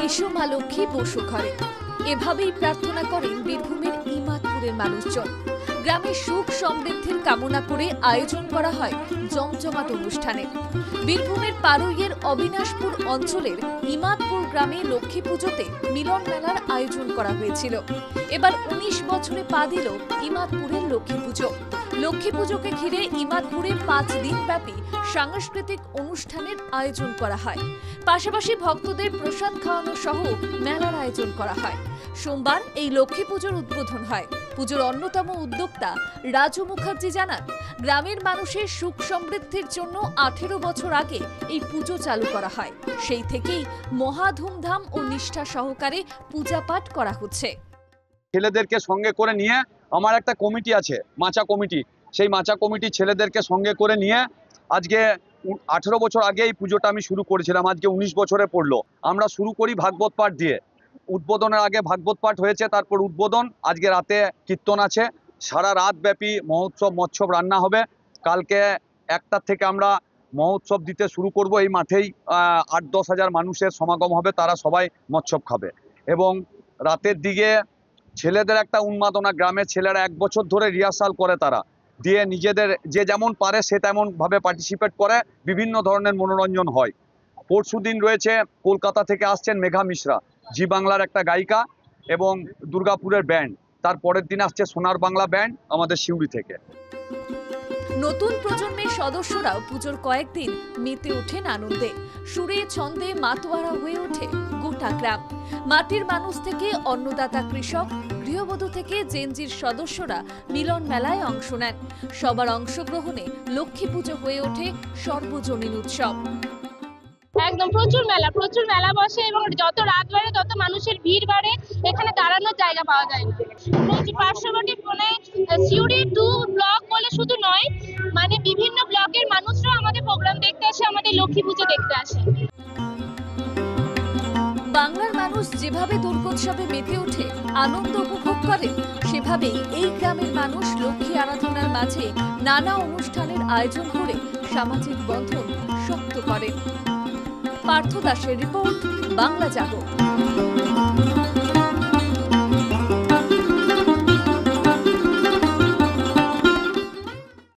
এসো মা লক্ষ্মী বসো ঘরে, এভাবেই প্রার্থনা করেন বীরভূমের ইমাদপুরের মানুষজন। গ্রামের সুখ সমৃদ্ধির কামনা করে আয়োজন করা হয় জমজমাট অনুষ্ঠানে। বীরভূমের পারুইয়ের অবিনাশপুর অঞ্চলের ইমাদপুর গ্রামে লক্ষ্মী পুজোতে মিলন মেলার আয়োজন করা হয়েছিল। এবার 19 বছরে পা দিল ইমাদপুরের লক্ষ্মী পুজো। লক্ষ্মী পুজোকে ঘিরে ইমাদপুরে 5 দিন ব্যাপী সাংস্কৃতিক অনুষ্ঠানের আয়োজন করা হয়। পাশাপাশি ভক্তদের প্রসাদ খাওয়ানো সহ মেলার আয়োজন করা হয়। সোমবার এই লক্ষ্মী পুজোর উদ্বোধন হয়। পুজোর অন্যতম উদ্যোক্তা রাজু মুখার্জি জানান, গ্রামের মানুষের সুখ সমৃদ্ধির জন্য 18 বছর আগে এই পুজো চালু করা হয়। সেই থেকেই মহা ধুমধাম ও নিষ্ঠা সহকারে পূজা পাঠ করা হচ্ছে। ছেলেদেরকে সঙ্গে করে নিয়ে আমার একটা কমিটি আছে, মাচা কমিটি। সেই মাচা কমিটি ছেলেদেরকে সঙ্গে করে নিয়ে আজকে 18 বছর আগে এই পুজোটা আমি শুরু করেছিলাম। আজকে 19 বছরে পড়লো। আমরা শুরু করি ভাগবত পাঠ দিয়ে। উদ্বোধনের আগে ভাগবত পাঠ হয়েছে, তারপর উদ্বোধন। আজকে রাতে কীর্তন আছে। সারা রাত ব্যাপী মহোৎসব মৎসব রান্না হবে। কালকে 1টার থেকে আমরা মহোৎসব দিতে শুরু করব। এই মাঠেই 8-10 হাজার মানুষের সমাগম হবে, তারা সবাই মৎসব খাবে। এবং রাতের দিকে ছেলেদের একটা উন্মাদনা, গ্রামের ছেলেরা 1 বছর ধরে রিহার্সাল করে, তারা দিয়ে নিজেদের যে যেমন পারে সে তেমনভাবে পার্টিসিপেট করে। বিভিন্ন ধরনের মনোরঞ্জন হয়। পরশু দিন রয়েছে কলকাতা থেকে আসছেন মেঘা মিশ্রা, জি বাংলার একটা গায়িকা, এবং দুর্গাপুরের ব্যান্ড। তার পরের দিন আসছে সোনার বাংলা ব্যান্ড আমাদের সিউড়ি থেকে। নতুন প্রজন্মের সদস্যরাও পুজোর কয়েকদিন মেতে ওঠেন আনন্দে। সুরে ছন্দে মাতোয়ারা হয়ে ওঠে গোটা গ্রাম। মাটির মানুষ থেকে অন্নদাতা কৃষক, গৃহবধূ থেকে জেনজির সদস্যরা মিলন মেলায় অংশ নেন। সবার অংশগ্রহণে লক্ষ্মী পুজো হয়ে ওঠে সর্বজনীন উৎসব। একদম প্রচুর মেলা বসে এবং যত রাত বাড়ে তত মানুষের ভিড় বাড়ে। এখানে দাঁড়ানোর জায়গা পাওয়া যায় না। পার্শ্ববর্তী সিউড়ি 2 ব্লক বলে শুধু নয়, মানে বিভিন্ন ব্লকের মানুষরা আমাদের প্রোগ্রাম দেখতে আসে, আমাদের লক্ষ্মী পুজো দেখতে আসে। বাংলার মানুষ যেভাবে দুর্গোৎসবে মেতে ওঠে, আনন্দ উপভোগ করেন, সেভাবেই এই গ্রামের মানুষ লক্ষ্মী আরাধনার মাঝে নানা অনুষ্ঠানের আয়োজন করে সামাজিক বন্ধন শক্ত করেন। পার্থ দাসের রিপোর্ট, বাংলা জাগো।